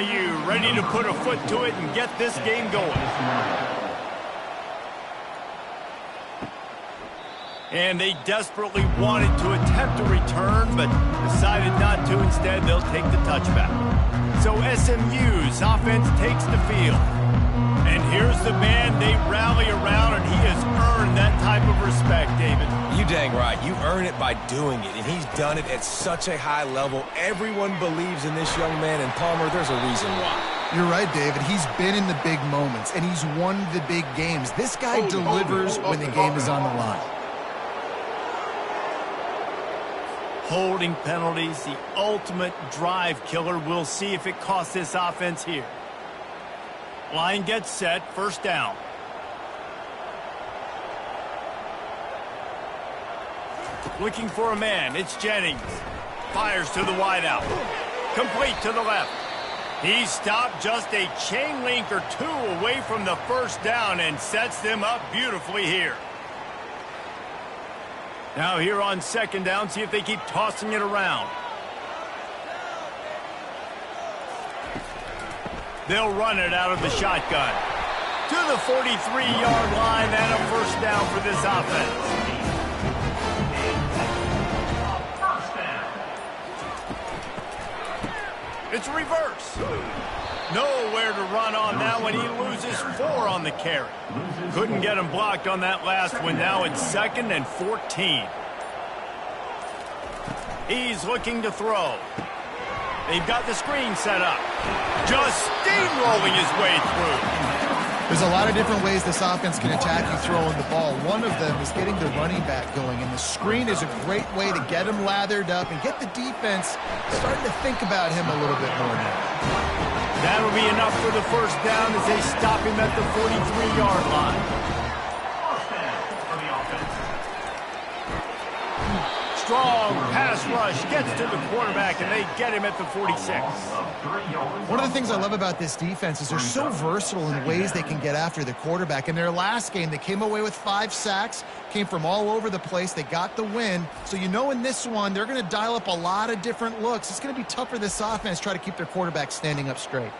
BYU ready to put a foot to it and get this game going. And they desperately wanted to attempt a return, but decided not to. Instead, they'll take the touchback. So SMU's offense takes the field. And here's the man they rally around, and he has earned that type of respect, David. You dang right. You earn it by doing it, and he's done it at such a high level. Everyone believes in this young man, and Palmer, there's a reason why. You're right, David. He's been in the big moments, and he's won the big games. This guy delivers when the game is on the line. Holding penalties, the ultimate drive killer. We'll see if it costs this offense here. Line gets set, first down. Looking for a man, it's Jennings. Fires to the wideout. Complete to the left. He stopped just a chain link or two away from the first down and sets them up beautifully here. Now here on second down, see if they keep tossing it around. They'll run it out of the shotgun. To the 43-yard line and a first down for this offense. It's a reverse. Nowhere to run on that one. He loses 4 on the carry. Couldn't get him blocked on that last one. Now it's 2nd and 14. He's looking to throw. They've got the screen set up. Just steamrolling his way through. There's a lot of different ways this offense can attack you throwing the ball. One of them is getting the running back going, and the screen is a great way to get him lathered up and get the defense starting to think about him a little bit more now. That'll be enough for the first down as they stop him at the 43-yard line. Strong pass rush gets to the quarterback, and they get him at the 46. One of the things I love about this defense is they're so versatile in ways they can get after the quarterback. In their last game, they came away with 5 sacks, came from all over the place. They got the win. So you know in this one, they're going to dial up a lot of different looks. It's going to be tough for this offense to try to keep their quarterback standing up straight.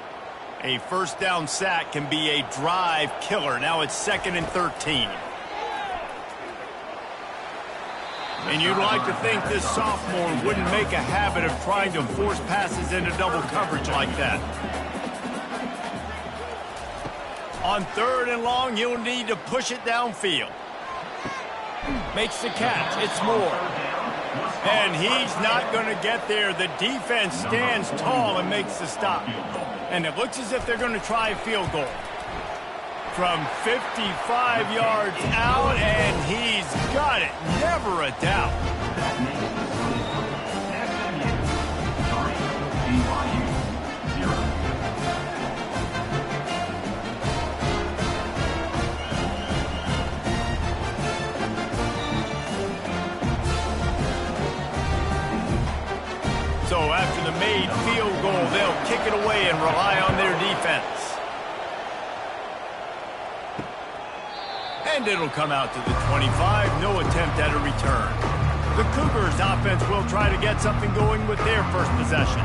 A first down sack can be a drive killer. Now it's 2nd and 13. And you'd like to think this sophomore wouldn't make a habit of trying to force passes into double coverage like that. On 3rd and long, he'll need to push it downfield. Makes the catch. It's Moore. And he's not going to get there. The defense stands tall and makes the stop. And it looks as if they're going to try a field goal. From 55 yards out, and he's got it. Never a doubt. So after the made field goal, they'll kick it away and rely on their defense. And it'll come out to the 25. No attempt at a return. The Cougars offense will try to get something going with their first possession.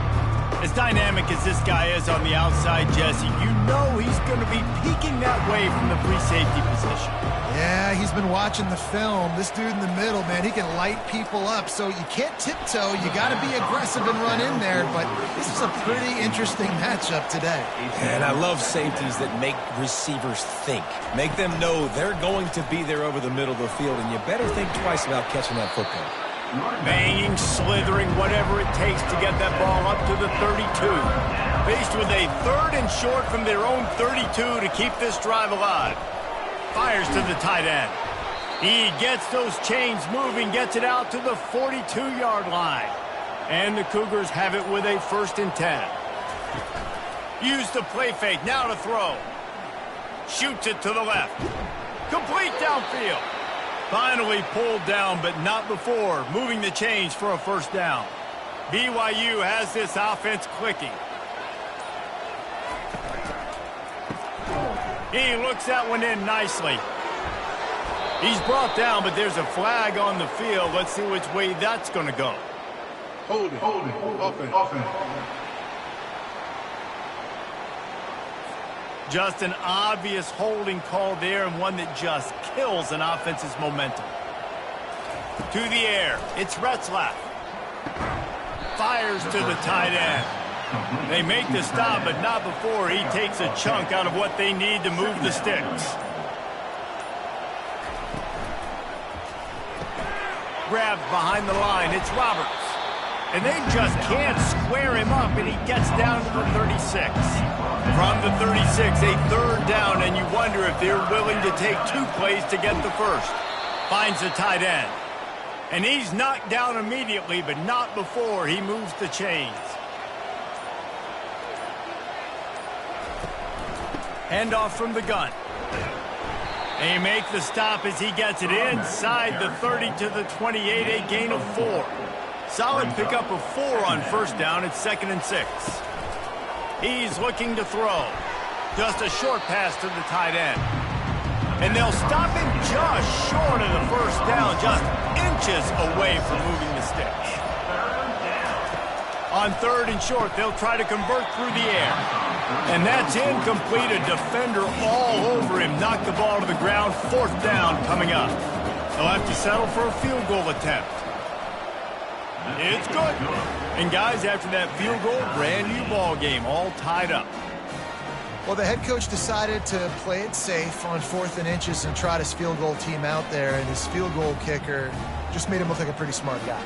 As dynamic as this guy is on the outside, Jesse, you know he's going to be peeking that way from the free safety position. Yeah, he's been watching the film. This dude in the middle, man, he can light people up. So you can't tiptoe. You got to be aggressive and run in there. But this is a pretty interesting matchup today. And I love safeties that make receivers think. Make them know they're going to be there over the middle of the field, and you better think twice about catching that football. Banging, slithering, whatever it takes to get that ball up to the 32. Faced with a 3rd and short from their own 32 to keep this drive alive. Fires to the tight end. He gets those chains moving, gets it out to the 42-yard line. And the Cougars have it with a 1st and 10. Use the play fake, now to throw. Shoots it to the left. Complete downfield. Finally pulled down, but not before moving the chains for a first down. BYU has this offense clicking. He looks that one in nicely. He's brought down, but there's a flag on the field. Let's see which way that's going to go. Hold it. Offense. Just an obvious holding call there, and one that just kills an offense's momentum. To the air, it's Retzlaff. Fires to the tight end. They make the stop, but not before he takes a chunk out of what they need to move the sticks. Grabbed behind the line, it's Roberts. And they just can't square him up, and he gets down to the 36. From the 36, a third down, and you wonder if they're willing to take 2 plays to get the first. Finds the tight end. And he's knocked down immediately, but not before he moves the chains. Handoff from the gun. They make the stop as he gets it inside the 30 to the 28, a gain of 4. Solid pickup of 4 on first down. It's 2nd and 6. He's looking to throw. Just a short pass to the tight end. And they'll stop him just short of the first down, just inches away from moving the sticks. On 3rd and short, they'll try to convert through the air. And that's incomplete. A defender all over him. Knocked the ball to the ground. 4th down coming up. They'll have to settle for a field goal attempt. It's good. And guys, after that field goal, brand new ball game, all tied up. Well, the head coach decided to play it safe on 4th and inches and trot his field goal team out there, and his field goal kicker just made him look like a pretty smart guy.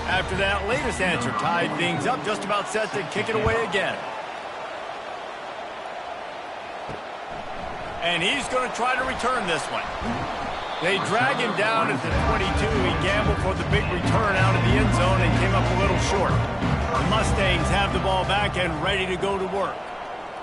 After that latest answer tied things up, just about set to kick it away again. And he's going to try to return this one. They drag him down at the 22. He gambled for the big return out of the end zone and came up a little short. The Mustangs have the ball back and ready to go to work.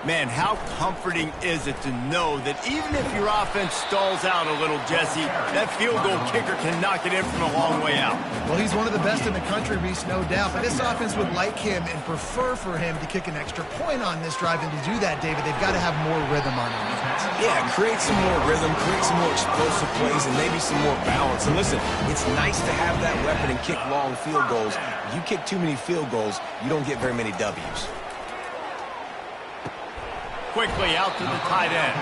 Man, how comforting is it to know that even if your offense stalls out a little, Jesse, that field goal kicker can knock it in from a long way out. Well, he's one of the best in the country, Reese, no doubt. But this offense would like him and prefer for him to kick an extra point on this drive. And to do that, David, they've got to have more rhythm on offense. Yeah, create some more rhythm, create some more explosive plays, and maybe some more balance. And listen, it's nice to have that weapon and kick long field goals. If you kick too many field goals, you don't get very many W's. Quickly out to the tight end.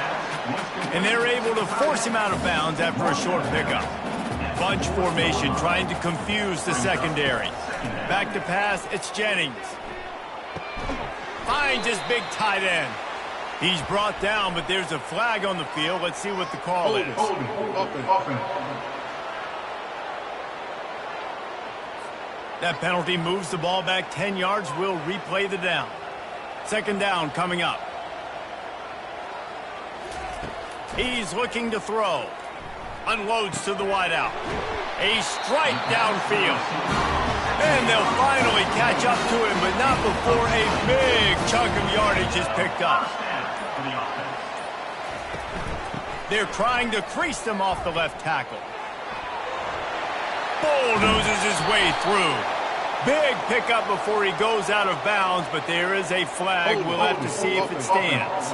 And they're able to force him out of bounds after a short pickup. Bunch formation trying to confuse the secondary. Back to pass, it's Jennings. Finds his big tight end. He's brought down, but there's a flag on the field. Let's see what the call is. That penalty moves the ball back 10 yards. We'll replay the down. 2nd down coming up. He's looking to throw. Unloads to the wideout. A strike downfield. And they'll finally catch up to him, but not before a big chunk of yardage is picked up. They're trying to crease them off the left tackle. Bulldozes his way through. Big pickup before he goes out of bounds, but there is a flag. We'll have to see if it stands.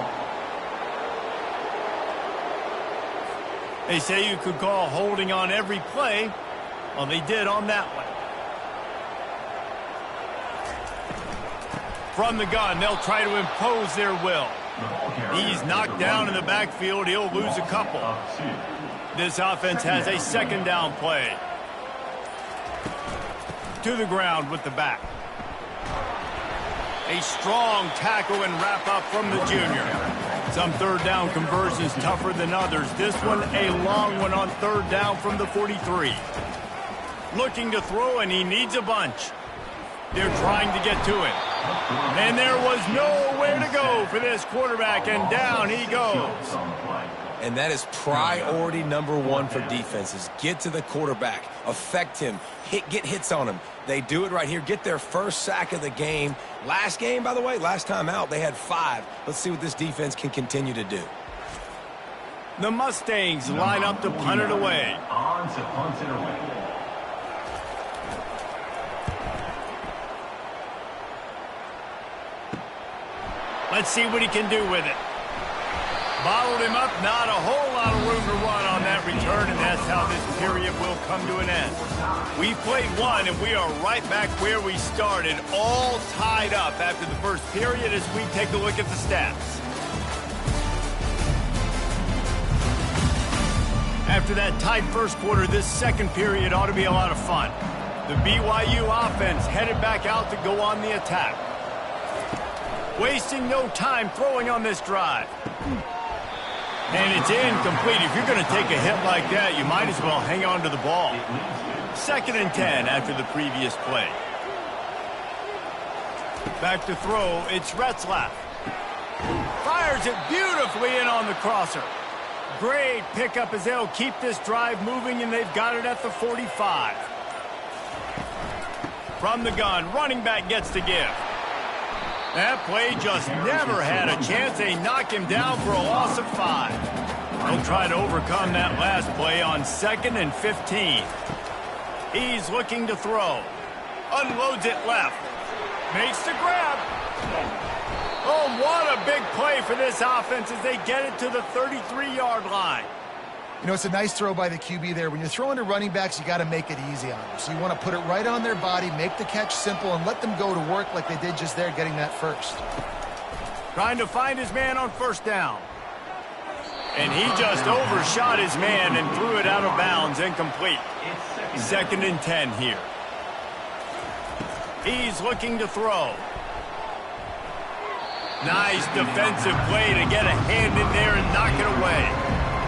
They say you could call holding on every play. Well, they did on that one. From the gun, they'll try to impose their will. He's knocked down in the backfield. He'll lose a couple. This offense has a 2nd down play. To the ground with the back. A strong tackle and wrap up from the junior. Some 3rd down conversions tougher than others. This one a long one on 3rd down from the 43. Looking to throw, and he needs a bunch. They're trying to get to it. And there was nowhere to go for this quarterback, and down he goes. And that is priority number 1 for defenses. Get to the quarterback. Affect him. Get hits on him. They do it right here. Get their first sack of the game. Last game, by the way, last time out, they had 5. Let's see what this defense can continue to do. The Mustangs line up to punt it away. On to punt it away. Let's see what he can do with it. Bottled him up, not a whole lot of room to run on that return, and that's how this period will come to an end. We played one, and we are right back where we started, all tied up after the first period as we take a look at the stats. After that tight first quarter, this second period ought to be a lot of fun. The BYU offense headed back out to go on the attack. Wasting no time throwing on this drive. And it's incomplete. If you're going to take a hit like that, you might as well hang on to the ball. 2nd and 10 after the previous play. Back to throw, it's Retzlaff. Fires it beautifully in on the crosser. Great pickup as they'll keep this drive moving, and they've got it at the 45. From the gun, running back gets to give. That play just never had a chance. They knock him down for a loss of 5. They'll try to overcome that last play on 2nd and 15. He's looking to throw. Unloads it left. Makes the grab. Oh, what a big play for this offense as they get it to the 33-yard line. You know, it's a nice throw by the QB there. When you're throwing to running backs, you got to make it easy on them. So you want to put it right on their body, make the catch simple, and let them go to work like they did just there, getting that first. Trying to find his man on 1st down. And he just overshot his man and threw it out of bounds, incomplete. 2nd and 10 here. He's looking to throw. Nice defensive play to get a hand in there and knock it away.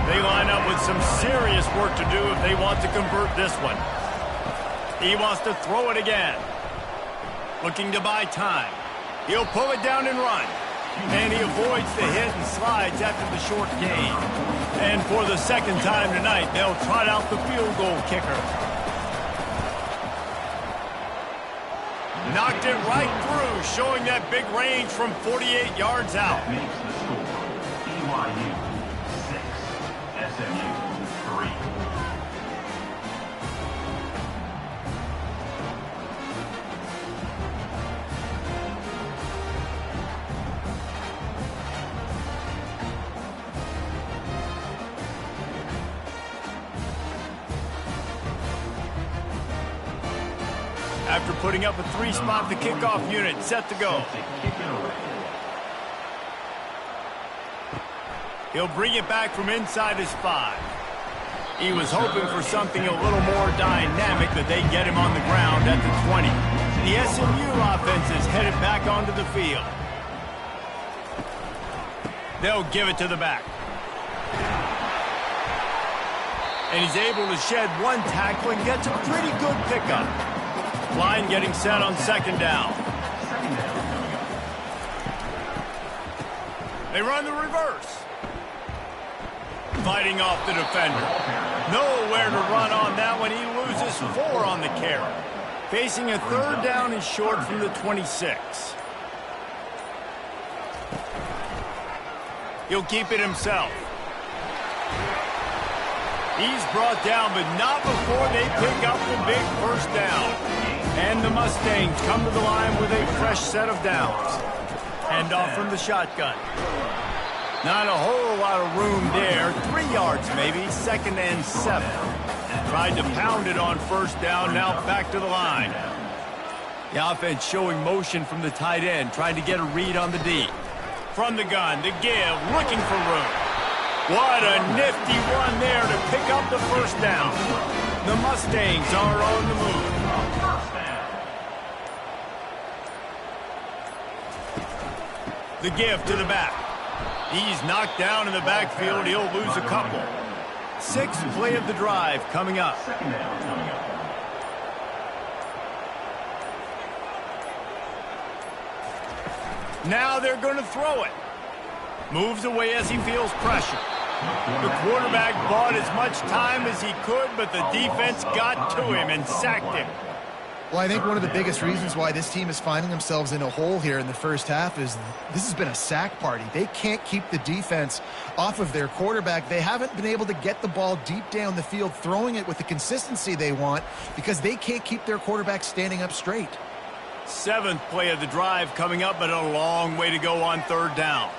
They line up with some serious work to do if they want to convert this one. He wants to throw it again. Looking to buy time. He'll pull it down and run. And he avoids the hit and slides after the short gain. And for the 2nd time tonight, they'll trot out the field goal kicker. Knocked it right through, showing that big range from 48 yards out. BYU 6, SMU 3. After putting up a 3-spot, the kickoff unit set to go. He'll bring it back from inside his 5. He was hoping for something a little more dynamic, but they get him on the ground at the 20. The SMU offense is headed back onto the field. They'll give it to the back. And he's able to shed one tackle and gets a pretty good pickup. Line getting set on 2nd down. They run the reverse. Fighting off the defender. Nowhere to run on that one. He loses 4 on the carry. Facing a 3rd down and short from the 26. He'll keep it himself. He's brought down, but not before they pick up the big 1st down. And the Mustangs come to the line with a fresh set of downs. Hand off from the shotgun. Not a whole lot of room there. 3 yards maybe. 2nd and 7. Tried to pound it on 1st down. Now back to the line. The offense showing motion from the tight end. Trying to get a read on the D. From the gun, the give. Looking for room. What a nifty run there to pick up the 1st down. The Mustangs are on the move. The give to the back. He's knocked down in the backfield. He'll lose a couple. 6th play of the drive coming up. Now they're going to throw it. Moves away as he feels pressure. The quarterback bought as much time as he could, but the defense got to him and sacked him. Well, I think one of the biggest reasons why this team is finding themselves in a hole here in the first half is this has been a sack party. They can't keep the defense off of their quarterback. They haven't been able to get the ball deep down the field, throwing it with the consistency they want because they can't keep their quarterback standing up straight. 7th play of the drive coming up, but a long way to go on 3rd down.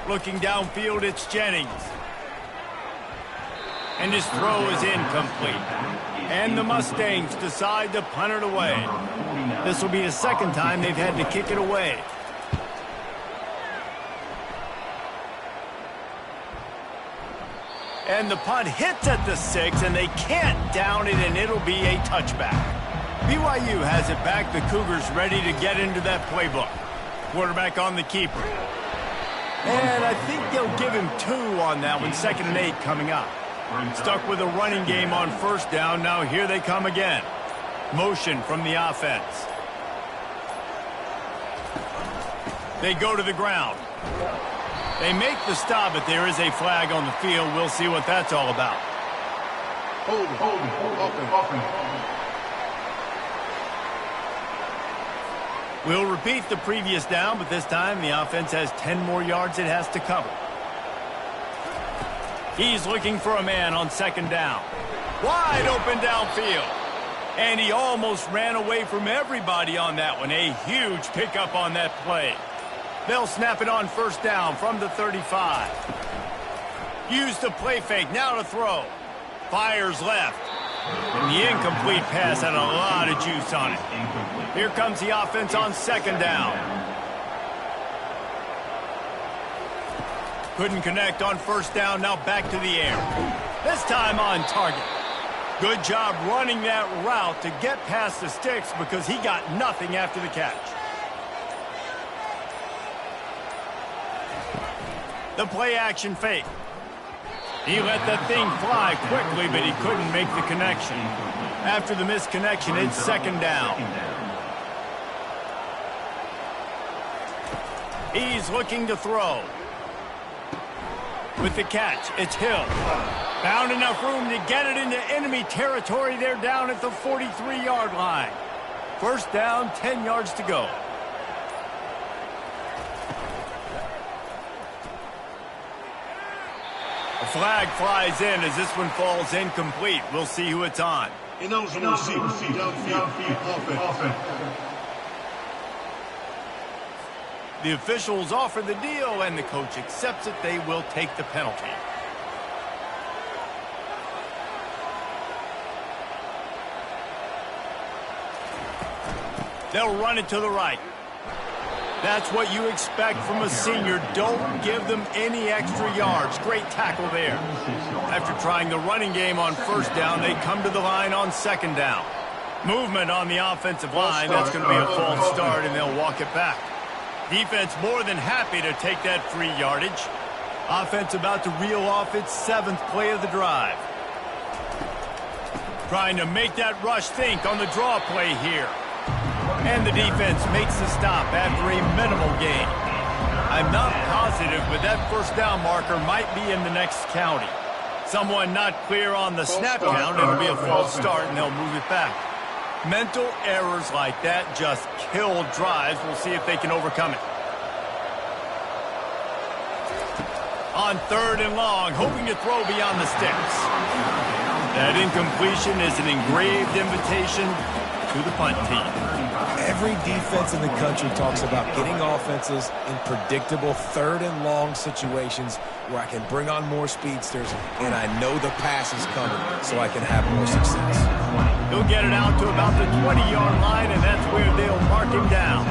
Looking downfield, it's Jennings. And his throw is incomplete. And the Mustangs decide to punt it away. This will be the second time they've had to kick it away. And the punt hits at the 6, and they can't down it, and it'll be a touchback. BYU has it back. The Cougars ready to get into that playbook. Quarterback on the keeper. And I think they'll give him 2 on that one. 2nd and 8 coming up. Stuck with a running game on first down. Now here they come again. Motion from the offense. They go to the ground. They make the stop, but there is a flag on the field. We'll see what that's all about. Hold. We'll repeat the previous down, but this time the offense has 10 more yards it has to cover. He's looking for a man on 2nd down. Wide open downfield. And he almost ran away from everybody on that one. A huge pickup on that play. They'll snap it on 1st down from the 35. Use the play fake, now to throw. Fires left. And the incomplete pass had a lot of juice on it. Here comes the offense on 2nd down. Couldn't connect on 1st down, now back to the air. This time on target. Good job running that route to get past the sticks because he got nothing after the catch. The play action fake. He let that thing fly quickly, but he couldn't make the connection. After the missed connection, it's 2nd down. He's looking to throw. With the catch, it's Hill. Found enough room to get it into enemy territory. They're down at the 43-yard line. 1st down, 10 yards to go. A flag flies in as this one falls incomplete. We'll see who it's on. Ineligible receiver, downfield, offense. The officials offer the deal, and the coach accepts it. They will take the penalty. They'll run it to the right. That's what you expect from a senior. Don't give them any extra yards. Great tackle there. After trying the running game on 1st down, they come to the line on 2nd down. Movement on the offensive line. That's going to be a false start, and they'll walk it back. Defense more than happy to take that free yardage. Offense about to reel off its 7th play of the drive. Trying to make that rush think on the draw play here. And the defense makes the stop after a minimal gain. I'm not positive, but that 1st down marker might be in the next county. Someone not clear on the snap count, it'll be a false start, and they'll move it back. Mental errors like that just kill drives. We'll see if they can overcome it. On 3rd and long, hoping to throw beyond the sticks. That incompletion is an engraved invitation to the punt team. Every defense in the country talks about getting offenses in predictable 3rd and long situations where I can bring on more speedsters and I know the pass is coming so I can have more success. He'll get it out to about the 20-yard line, and that's where they'll mark him down.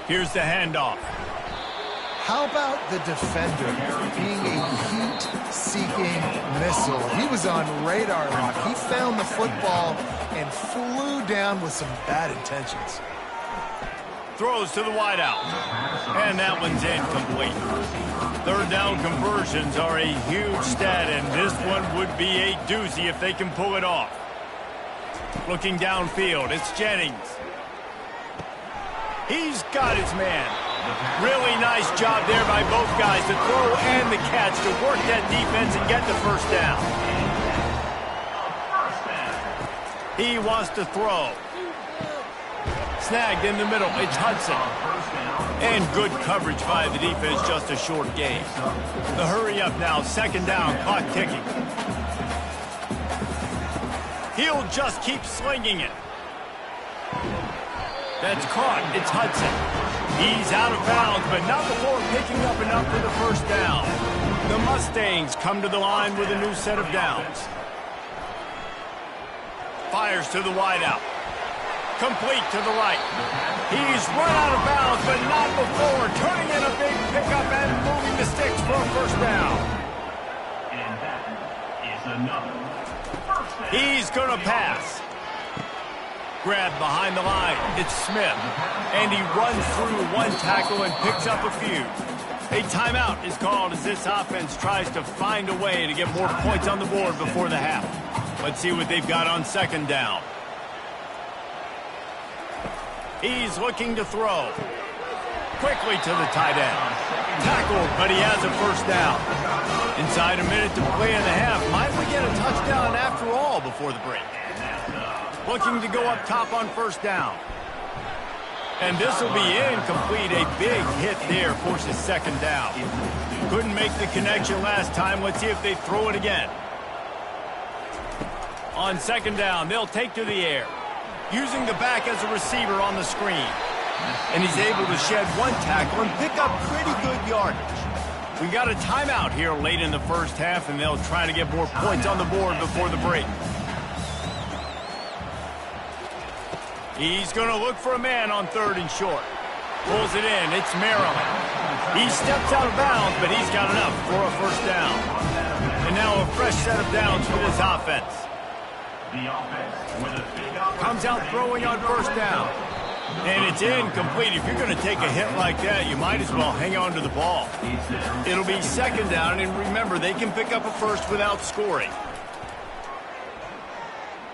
Here's the handoff. How about the defender being a heat-seeking missile? He was on radar lock. He found the football and flew down with some bad intentions. Throws to the wideout. And that one's incomplete. 3rd down conversions are a huge stat, and this one would be a doozy if they can pull it off. Looking downfield, it's Jennings. He's got his man. Really nice job there by both guys, the throw and the catch, to work that defense and get the 1st down. He wants to throw. Snagged in the middle, it's Hudson. And good coverage by the defense, just a short gain. The hurry up now, 2nd down, clock ticking. He'll just keep slinging it. That's caught, it's Hudson. He's out of bounds, but not before picking up enough for the first down. The Mustangs come to the line with a new set of downs. Fires to the wideout. Complete to the right. He's run out of bounds, but not before turning in a big pickup and moving the sticks for a first down. And that is another first down. He's going to pass. Grabbed behind the line. It's Smith. And he runs through one tackle and picks up a few. A timeout is called as this offense tries to find a way to get more points on the board before the half. Let's see what they've got on second down. He's looking to throw. Quickly to the tight end. Tackled, but he has a first down. Inside a minute to play in the half. Might we get a touchdown after all before the break? Looking to go up top on first down. And this will be incomplete. A big hit there forces second down. Couldn't make the connection last time. Let's see if they throw it again. On second down, they'll take to the air. Using the back as a receiver on the screen. And he's able to shed one tackle and pick up pretty good yardage. We got a timeout here late in the first half, and they'll try to get more points on the board before the break. He's going to look for a man on third and short. Pulls it in. It's Maryland. He steps out of bounds, but he's got enough for a first down. And now a fresh set of downs for this offense. Comes out throwing on first down. And it's incomplete. If you're going to take a hit like that, you might as well hang on to the ball. It'll be second down, and remember, they can pick up a first without scoring.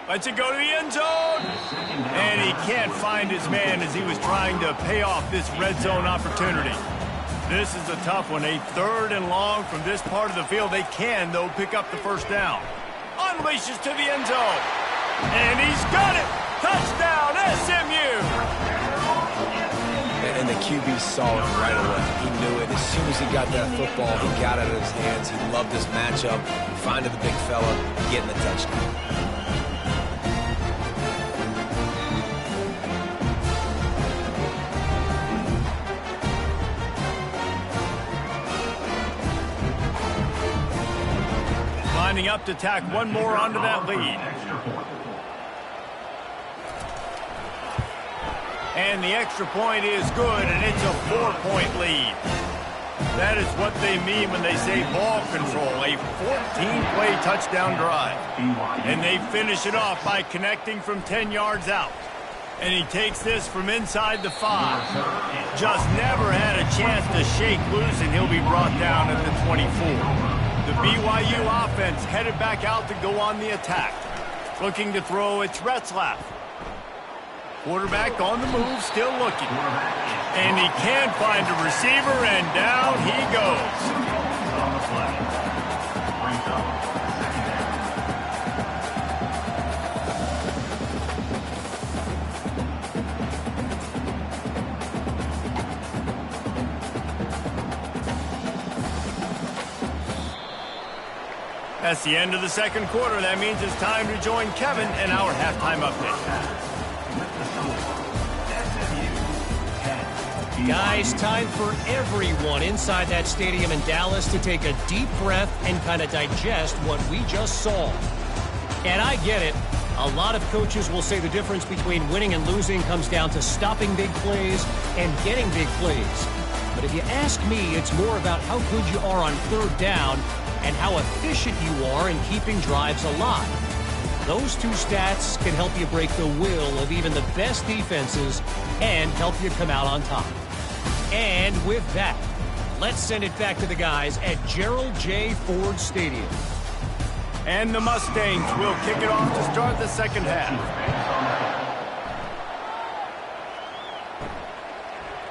Lets it go to the end zone. And he can't find his man as he was trying to pay off this red zone opportunity. This is a tough one. A third and long from this part of the field. They can, though, pick up the first down. Unleashes to the end zone. And he's got it. Touchdown, SMU. And the QB saw it right away. He knew it. As soon as he got that football, he got it in his hands. He loved this matchup. Finding the big fella, getting the touchdown. Lining up to tack one more onto that lead. And the extra point is good, and it's a 4-point lead. That is what they mean when they say ball control, a 14-play touchdown drive. And they finish it off by connecting from 10 yards out. And he takes this from inside the 5. Just never had a chance to shake loose, and he'll be brought down at the 24. The BYU offense headed back out to go on the attack. Looking to throw, it's Retzlaff. Quarterback on the move, still looking. And he can't find a receiver, and down he goes. That's the end of the second quarter. That means it's time to join Kevin in our halftime update. Guys, time for everyone inside that stadium in Dallas to take a deep breath and kind of digest what we just saw. And I get it. A lot of coaches will say the difference between winning and losing comes down to stopping big plays and getting big plays. But if you ask me, it's more about how good you are on third down and how efficient you are in keeping drives alive. Those two stats can help you break the will of even the best defenses and help you come out on top. And with that, let's send it back to the guys at Gerald J. Ford Stadium. And the Mustangs will kick it off to start the second half.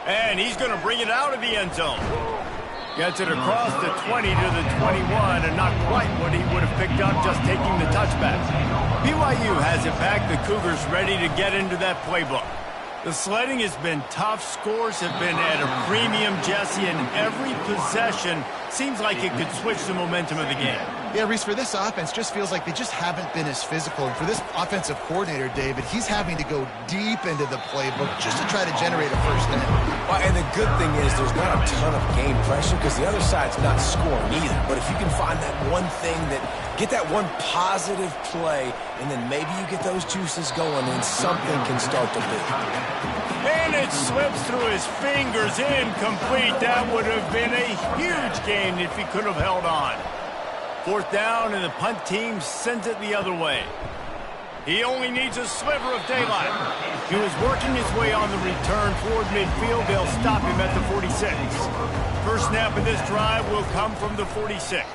And he's going to bring it out of the end zone. Gets it across the 20 to the 21, and not quite what he would have picked up just taking the touchback. BYU has it back. The Cougars ready to get into that playbook. The sledding has been tough. Scores have been at a premium, Jesse, and every possession seems like it could switch the momentum of the game. Yeah, Reese, for this offense, just feels like they just haven't been as physical. And for this offensive coordinator, David, he's having to go deep into the playbook just to try to generate a first down. Well, and the good thing is there's not a ton of game pressure because the other side's not scoring either. But if you can find that one thing get that one positive play, and then maybe you get those juices going and something can start to build. And it slips through his fingers, incomplete. That would have been a huge gain if he could have held on. 4th down, and the punt team sends it the other way. He only needs a sliver of daylight. He was working his way on the return toward midfield. They'll stop him at the 46. First snap of this drive will come from the 46.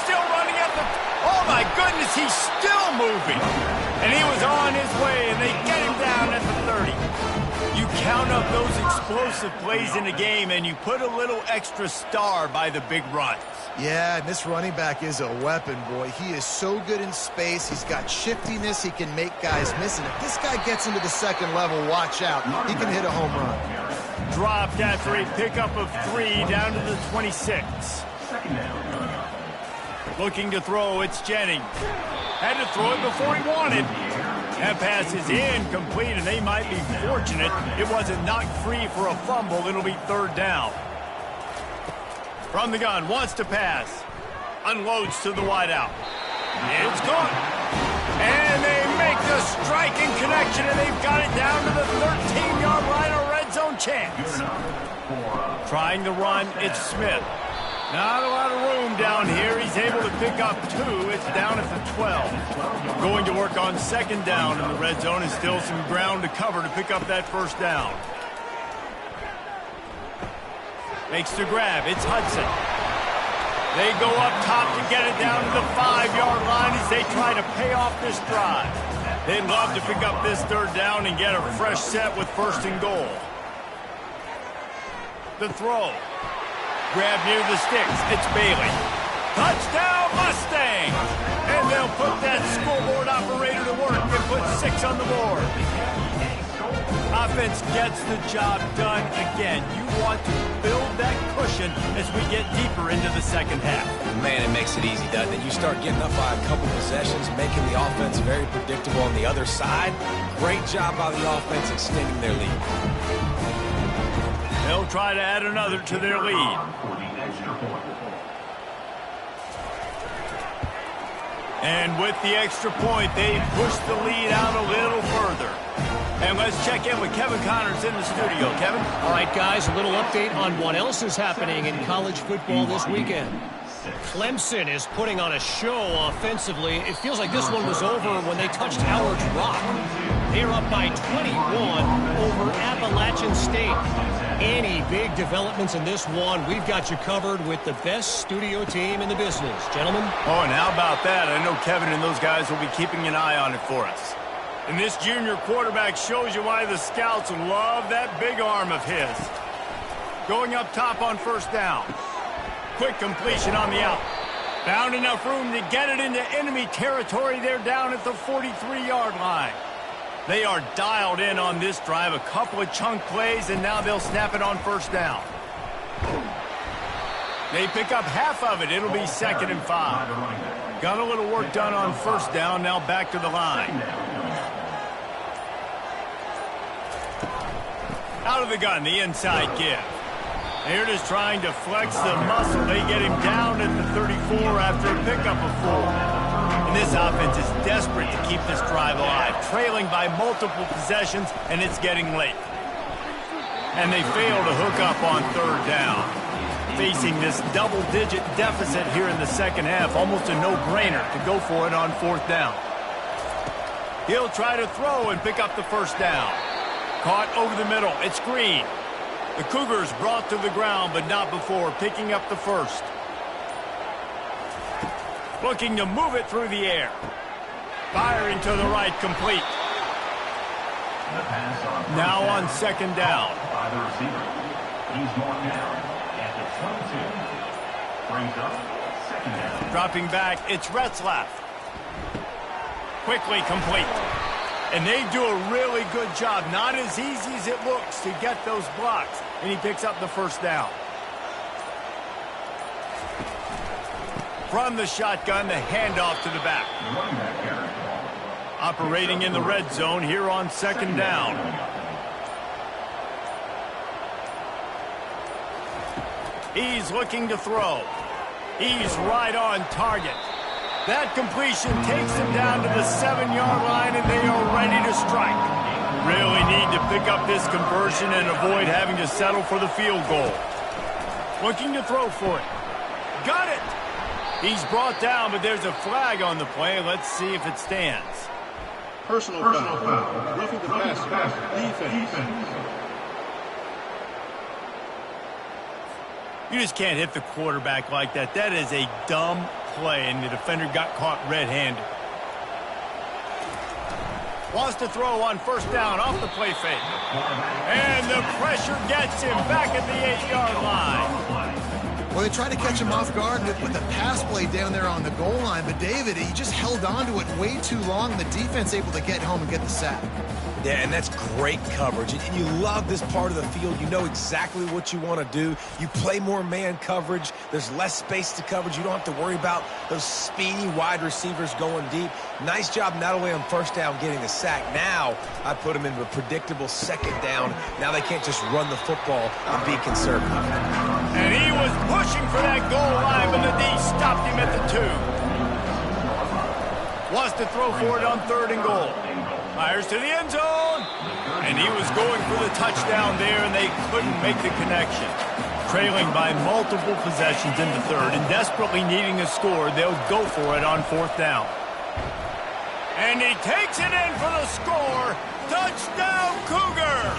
Still running at the... Oh, my goodness, he's still moving. And he was on his way, and they get him down at the 30. You count up those explosive plays in a game, and you put a little extra star by the big runs. Yeah, and this running back is a weapon, boy. He is so good in space. He's got shiftiness. He can make guys miss. And if this guy gets into the second level, watch out. He can hit a home run. Dropped after a pickup of 3 down to the 26. Looking to throw, it's Jennings. Had to throw it before he wanted. That pass is incomplete, and they might be fortunate it wasn't knocked free for a fumble. It'll be 3rd down. From the gun, wants to pass. Unloads to the wideout. It's gone. And they make the striking connection, and they've got it down to the 13-yard line, a red zone chance. Trying to run, it's Smith. Not a lot of room down here. He's able to pick up 2. It's down at the 12. Going to work on 2nd down in the red zone, and still some ground to cover to pick up that 1st down. Makes the grab. It's Hudson. They go up top to get it down to the 5-yard line as they try to pay off this drive. They'd love to pick up this 3rd down and get a fresh set with 1st and goal. The throw. Grab near the sticks. It's Bailey. Touchdown, Mustangs! And they'll put that scoreboard operator to work and put 6 on the board. Offense gets the job done again. You want to build that cushion as we get deeper into the second half. Man, it makes it easy, doesn't it? You start getting up by a couple possessions, making the offense very predictable on the other side. Great job by the offense extending their lead. They'll try to add another to their lead. And with the extra point, they push the lead out a little further. And let's check in with Kevin Connors in the studio. Kevin? All right, guys, a little update on what else is happening in college football this weekend. Clemson is putting on a show offensively. It feels like this one was over when they touched Howard's Rock. They are up by 21 over Appalachian State. Any big developments in this one, we've got you covered with the best studio team in the business. Gentlemen? Oh, and how about that? I know Kevin and those guys will be keeping an eye on it for us. And this junior quarterback shows you why the scouts love that big arm of his. Going up top on 1st down. Quick completion on the out. Found enough room to get it into enemy territory. They're down at the 43-yard line. They are dialed in on this drive. A couple of chunk plays, and now they'll snap it on 1st down. They pick up half of it. It'll be 2nd and 5. Got a little work done on 1st down. Now back to the line. Out of the gun, the inside give. They're just trying to flex the muscle. They get him down at the 34 after a pickup of 4. And this offense is desperate to keep this drive alive, trailing by multiple possessions, and it's getting late. And they fail to hook up on 3rd down. Facing this double-digit deficit here in the second half, almost a no-brainer to go for it on 4th down. He'll try to throw and pick up the 1st down. Caught over the middle. It's Green. The Cougars brought to the ground, but not before picking up the 1st. Looking to move it through the air. Firing to the right, complete. Now on 2nd down. By the receiver. He's marked down at the 22. Brings up 2nd down. Dropping back, it's Retzlaff. Quickly complete. And they do a really good job. Not as easy as it looks to get those blocks. And he picks up the 1st down. From the shotgun, the handoff to the back. Operating in the red zone here on 2nd down. He's looking to throw. He's right on target. That completion takes him down to the 7-yard line, and they are ready to strike. Really need to pick up this conversion and avoid having to settle for the field goal. Looking to throw for it. Got it! He's brought down, but there's a flag on the play. Let's see if it stands. Personal foul. Roughing the passer. Defense. You just can't hit the quarterback like that. That is a dumb play, and the defender got caught red-handed. Wants to throw on 1st down off the play fake. And the pressure gets him back at the 8-yard line. Well, they tried to catch him off guard with the pass play down there on the goal line, but David, he just held on to it way too long. The defense able to get home and get the sack. Yeah, and that's great coverage. And you love this part of the field. You know exactly what you want to do. You play more man coverage. There's less space to coverage. You don't have to worry about those speedy wide receivers going deep. Nice job not only on 1st down getting the sack. Now I put them into a predictable 2nd down. Now they can't just run the football and be conservative. And he was pushing for that goal line, but the D stopped him at the 2. Wants to throw for it on 3rd and goal. Fires to the end zone. And he was going for the touchdown there, and they couldn't make the connection. Trailing by multiple possessions in the 3rd and desperately needing a score, they'll go for it on 4th down. And he takes it in for the score. Touchdown, Cougar!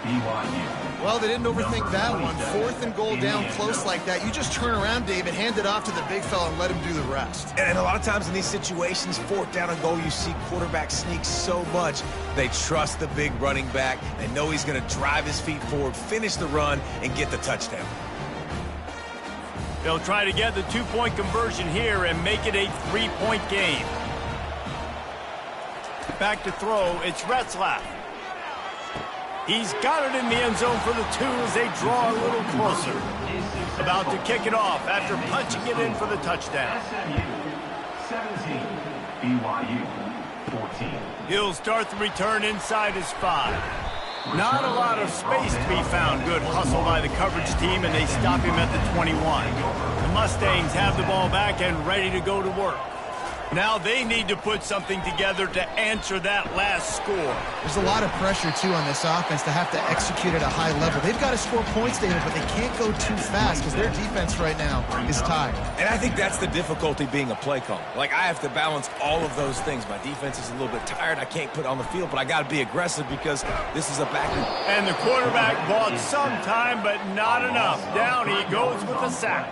BYU. Well, they didn't overthink that one. 4th and goal down close like that. You just turn around, David, hand it off to the big fella and let him do the rest. And a lot of times in these situations, 4th down and goal, you see quarterbacks sneak so much. They trust the big running back. They know he's going to drive his feet forward, finish the run, and get the touchdown. They'll try to get the 2-point conversion here and make it a 3-point game. Back to throw, it's Retzlaff. He's got it in the end zone for the 2 as they draw a little closer. About to kick it off after punching it in for the touchdown. SMU 17, BYU 14. He'll start the return inside his 5. Not a lot of space to be found. Good hustle by the coverage team, and they stop him at the 21. The Mustangs have the ball back and ready to go to work. Now they need to put something together to answer that last score. There's a lot of pressure, too, on this offense to have to execute at a high level. They've got to score points, David, but they can't go too fast because their defense right now is tired. And I think that's the difficulty being a play caller. Like, I have to balance all of those things. My defense is a little bit tired. I can't put it on the field, but I got to be aggressive because this is a back. And the quarterback bought some time, but not enough. Down he goes with the sack.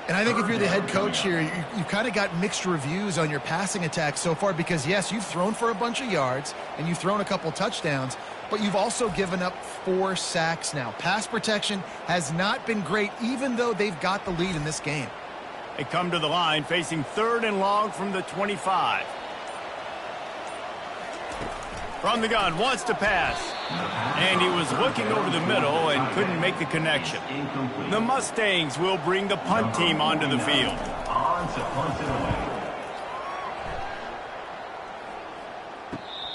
And I think if you're the head coach here, you kind of got mixed reviews on your passing attack so far because, yes, you've thrown for a bunch of yards and you've thrown a couple touchdowns, but you've also given up 4 sacks now. Pass protection has not been great, even though they've got the lead in this game. They come to the line facing 3rd and long from the 25. From the gun, wants to pass. And he was looking over the middle and couldn't make the connection. The Mustangs will bring the punt team onto the field. On to punt it away.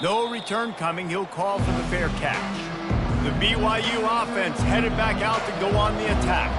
No return coming. He'll call for the fair catch. The BYU offense headed back out to go on the attack.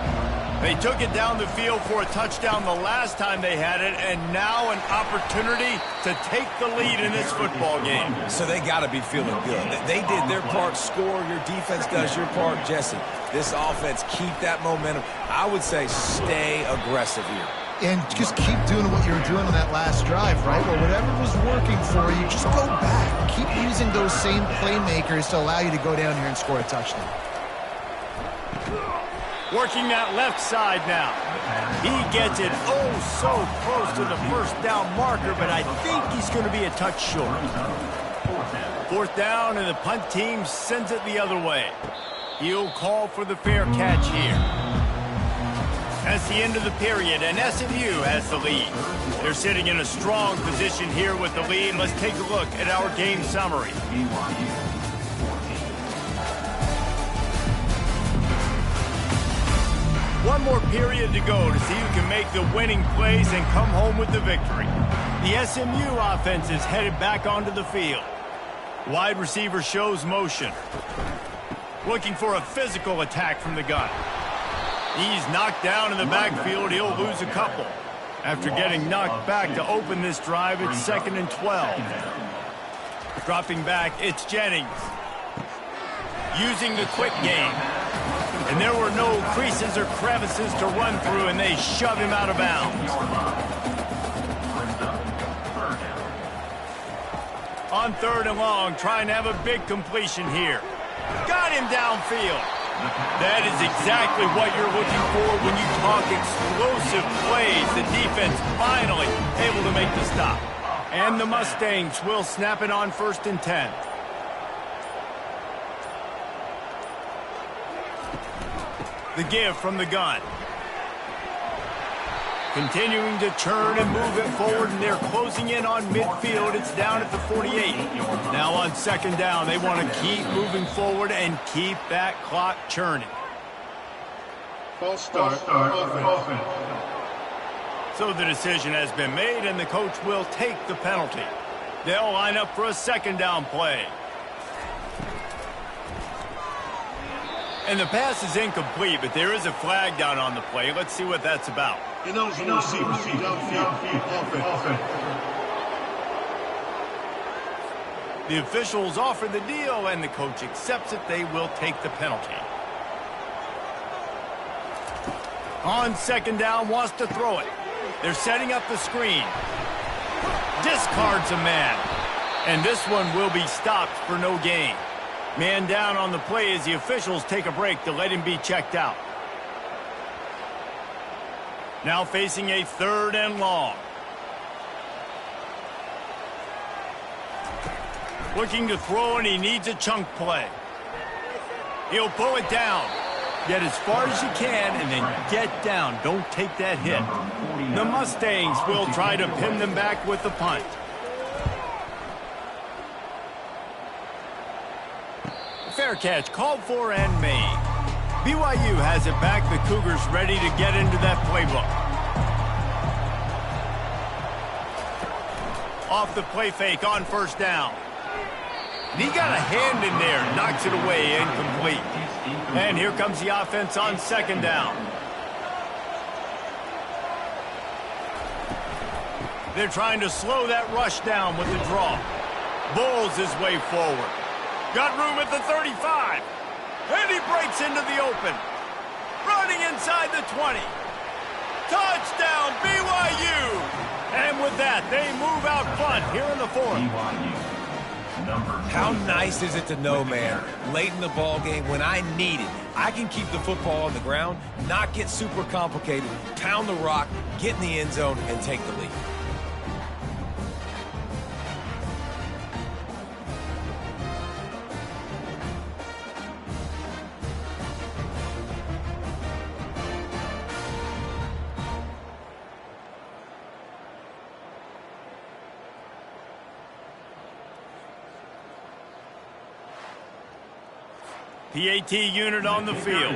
They took it down the field for a touchdown the last time they had it, and now an opportunity to take the lead in this football game. So they got to be feeling good. They did their part, score. Your defense does your part, Jesse. This offense, keep that momentum. I would say stay aggressive here. And just keep doing what you were doing on that last drive, right? Well, whatever was working for you, just go back. Keep using those same playmakers to allow you to go down here and score a touchdown. Working that left side now. He gets it so close to the 1st down marker, but I think he's going to be a touch short. 4th down, and the punt team sends it the other way. He'll call for the fair catch here. That's the end of the period, and SMU has the lead. They're sitting in a strong position here with the lead. Let's take a look at our game summary. one more period to go to see who can make the winning plays and come home with the victory. The SMU offense is headed back onto the field. Wide receiver shows motion. Looking for a physical attack from the gun. He's knocked down in the backfield. He'll lose a couple. After getting knocked back to open this drive, it's 2nd and 12. Dropping back, it's Jennings. Using the quick game. And there were no creases or crevices to run through, and they shove him out of bounds. On 3rd and long, trying to have a big completion here. Got him downfield. That is exactly what you're looking for when you talk explosive plays. The defense finally able to make the stop. And the Mustangs will snap it on 1st and 10. The give from the gun. Continuing to turn and move it forward, and they're closing in on midfield. It's down at the 48. Now on 2nd down, they want to keep moving forward and keep that clock churning. False start. Offense. So the decision has been made, and the coach will take the penalty. They'll line up for a 2nd down play. And the pass is incomplete, but there is a flag down on the play. Let's see what that's about. Ineligible receiver. Downfield. Offense. The officials offer the deal, and the coach accepts it. They will take the penalty. On 2nd down, wants to throw it. They're setting up the screen. Discards a man. And this one will be stopped for no gain. Man down on the play as the officials take a break to let him be checked out. Now facing a 3rd and long. Looking to throw, and he needs a chunk play. He'll pull it down. Get as far as you can and then get down. Don't take that hit. The Mustangs will try to pin them back with the punt. Fair catch called for and made. BYU has it back. The Cougars ready to get into that playbook. Off the play fake on 1st down. And he got a hand in there, knocks it away, incomplete. And here comes the offense on 2nd down. They're trying to slow that rush down with the draw. Bowls his way forward. Got room at the 35. And he breaks into the open. Running inside the 20. Touchdown, BYU! And with that, they move out front here in the 4th. How nice is it to know, man, late in the ball game when I need it, I can keep the football on the ground, not get super complicated, pound the rock, get in the end zone, and take the lead. PAT unit on the field.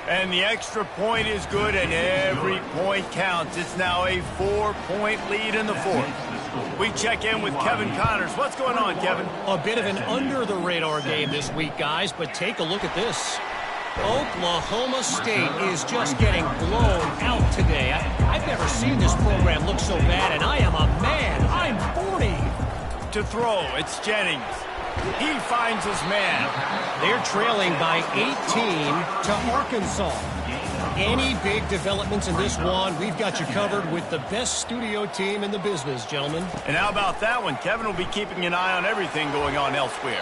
And the extra point is good, and every point counts. It's now a 4-point lead in the 4th. We check in with Kevin Connors. What's going on, Kevin? A bit of an under-the-radar game this week, guys, but take a look at this. Oklahoma State is just getting blown out today. I've never seen this program look so bad, and I am a man. I'm 40. To throw, it's Jennings. He finds his man. They're trailing by 18 to Arkansas. Any big developments in this one, we've got you covered with the best studio team in the business, gentlemen. And how about that one? Kevin will be keeping an eye on everything going on elsewhere.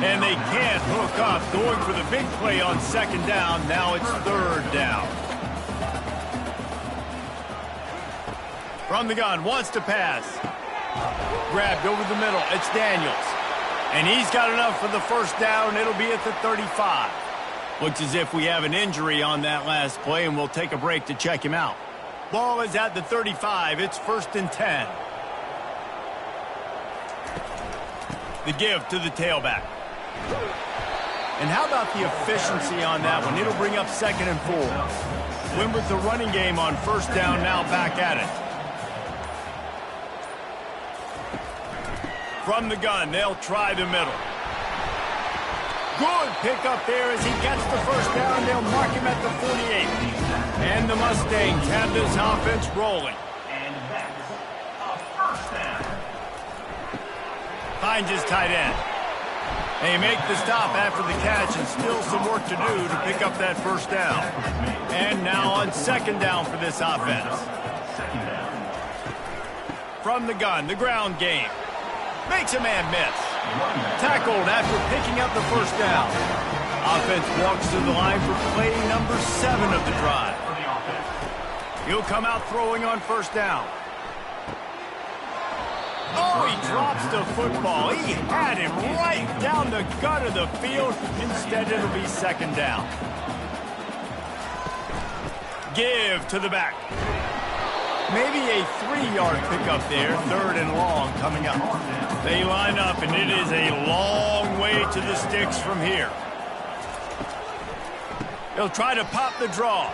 And they can't hook up, going for the big play on 2nd down. Now it's 3rd down. From the gun, wants to pass. Grabbed over the middle. It's Daniels. And he's got enough for the 1st down. It'll be at the 35. Looks as if we have an injury on that last play, and we'll take a break to check him out. Ball is at the 35. It's 1st and 10. The give to the tailback. And how about the efficiency on that one? It'll bring up 2nd and 4. Win with the running game on 1st down, now back at it. From the gun, they'll try the middle. Good pickup there as he gets the 1st down. They'll mark him at the 48. And the Mustangs have this offense rolling. And that's a 1st down. Finds his tight end. They make the stop after the catch, and still some work to do to pick up that 1st down. And now on 2nd down for this offense. From the gun, the ground game. Makes a man miss. Tackled after picking up the 1st down. Offense walks to the line for play number 7 of the drive. He'll come out throwing on 1st down. Oh, he drops the football. He had him right down the gut of the field. Instead, it'll be 2nd down. Give to the back. Maybe a 3-yard pickup there. 3rd and long coming up. They line up, and it is a long way to the sticks from here. He'll try to pop the draw.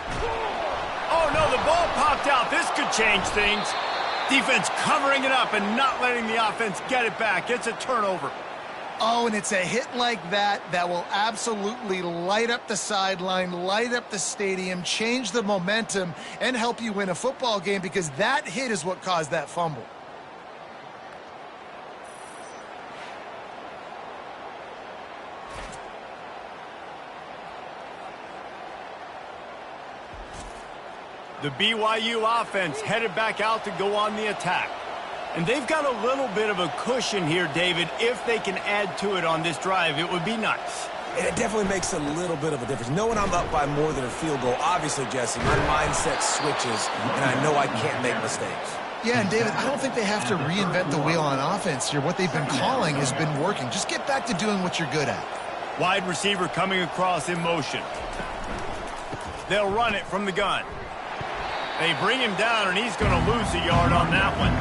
Oh, no, the ball popped out. This could change things. Defense covering it up and not letting the offense get it back. It's a turnover. Oh, and it's a hit like that that will absolutely light up the sideline, light up the stadium, change the momentum, and help you win a football game, because that hit is what caused that fumble. The BYU offense headed back out to go on the attack. And they've got a little bit of a cushion here, David. If they can add to it on this drive, it would be nice. And it definitely makes a little bit of a difference. Knowing I'm up by more than a field goal, obviously, Jesse, my mindset switches, and I know I can't make mistakes. Yeah, and David, I don't think they have to reinvent the wheel on offense here. What they've been calling has been working. Just get back to doing what you're good at. Wide receiver coming across in motion. They'll run it from the gun. They bring him down, and he's going to lose a yard on that one.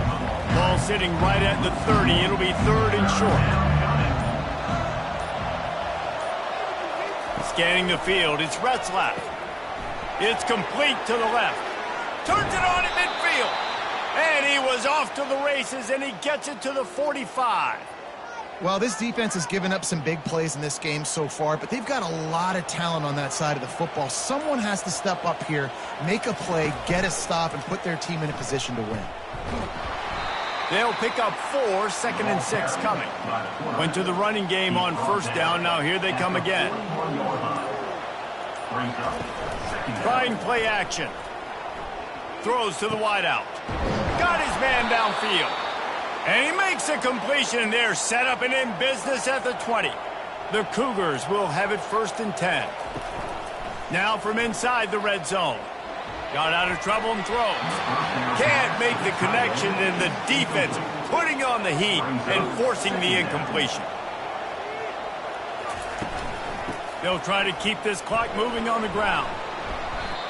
Ball sitting right at the 30. It'll be 3rd and short. Scanning the field, it's Retzlaff. It's complete to the left. Turns it on at midfield. And he was off to the races, and he gets it to the 45. Well, this defense has given up some big plays in this game so far, but they've got a lot of talent on that side of the football. Someone has to step up here, make a play, get a stop, and put their team in a position to win. They'll pick up 4, 2nd and 6 coming. Went to the running game on 1st down. Now here they come again. Trying play action. Throws to the wideout. Got his man downfield. And he makes a completion there. Set up and in business at the 20. The Cougars will have it 1st and 10. Now from inside the red zone. Got out of trouble and throws. Can't make the connection, and the defense putting on the heat and forcing the incompletion. They'll try to keep this clock moving on the ground.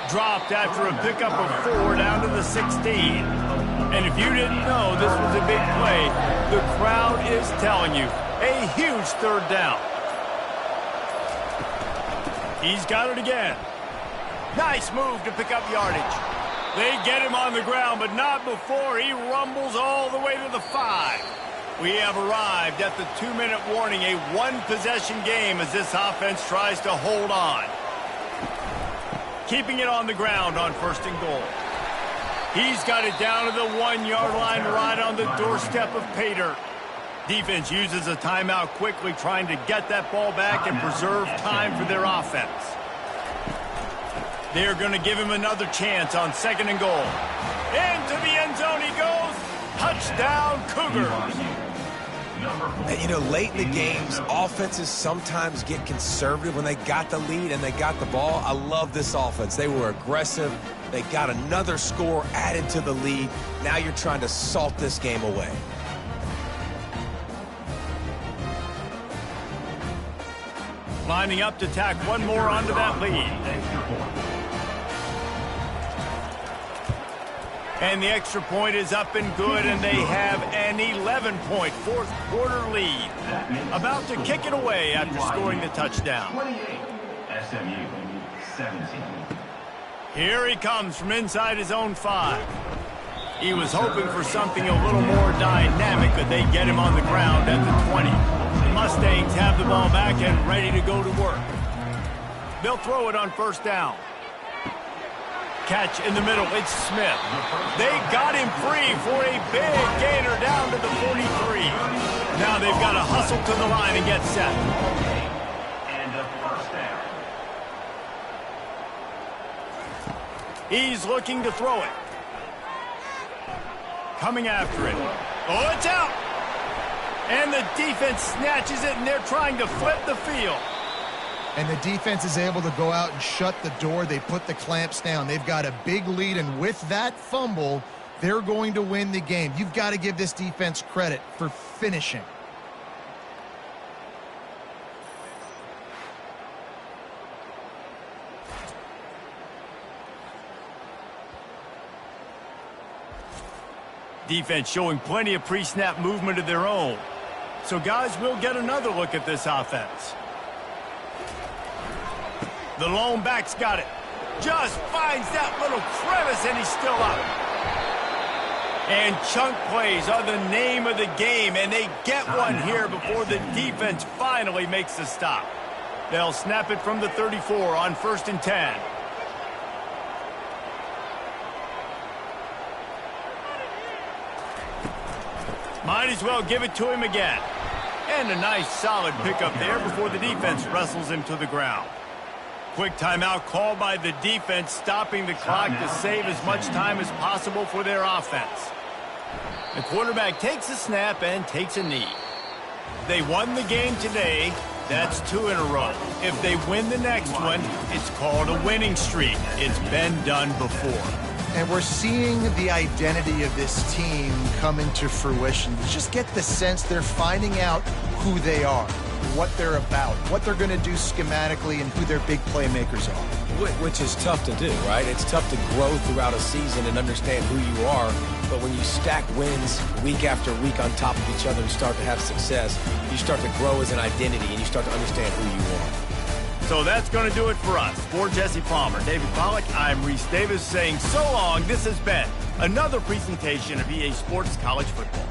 Dropped after a pickup of 4 down to the 16. And if you didn't know this was a big play, the crowd is telling you. A huge 3rd down. He's got it again. Nice move to pick up yardage. They get him on the ground, but not before he rumbles all the way to the 5. We have arrived at the 2-minute warning, a 1-possession game as this offense tries to hold on. Keeping it on the ground on 1st and goal. He's got it down to the 1-yard line, right on the doorstep of pay dirt. Defense uses a timeout quickly, trying to get that ball back and preserve time for their offense. They're going to give him another chance on 2nd and goal. Into the end zone he goes. Touchdown, Cougars. And, you know, late in the games, offenses sometimes get conservative when they got the lead and they got the ball. I love this offense. They were aggressive. They got another score added to the lead. Now you're trying to salt this game away. Lining up to tack one more onto that lead. And the extra point is up and good, and they have an 11-point fourth-quarter lead. About to kick it away after scoring the touchdown. 28, SMU 17. Here he comes from inside his own 5. He was hoping for something a little more dynamic, but they get him on the ground at the 20. The Mustangs have the ball back and ready to go to work. They'll throw it on first down. Catch in the middle, it's Smith. They got him free for a big gainer down to the 43. Now they've got to hustle to the line and get set. And a first down. He's looking to throw it. Coming after it. Oh, it's out! And the defense snatches it, and they're trying to flip the field. And the defense is able to go out and shut the door. They put the clamps down. They've got a big lead, and with that fumble, they're going to win the game. You've got to give this defense credit for finishing. Defense showing plenty of pre-snap movement of their own. So, guys, we'll get another look at this offense. The lone back's got it. Just finds that little crevice, and he's still up. And chunk plays are the name of the game, and they get one here before the defense finally makes the stop. They'll snap it from the 34 on 1st and 10. Might as well give it to him again. And a nice solid pickup there before the defense wrestles him to the ground. Quick timeout called by the defense, stopping the clock to save as much time as possible for their offense. The quarterback takes a snap and takes a knee. They won the game today. That's 2 in a row. If they win the next one, it's called a winning streak. It's been done before. And we're seeing the identity of this team come into fruition. You just get the sense they're finding out who they are, what they're about, what they're going to do schematically, and who their big playmakers are. Which is tough to do, right? It's tough to grow throughout a season and understand who you are. But when you stack wins week after week on top of each other and start to have success, you start to grow as an identity and you start to understand who you are. So that's going to do it for us. For Jesse Palmer, David Pollack, I'm Reese Davis saying so long. This has been another presentation of EA Sports College Football.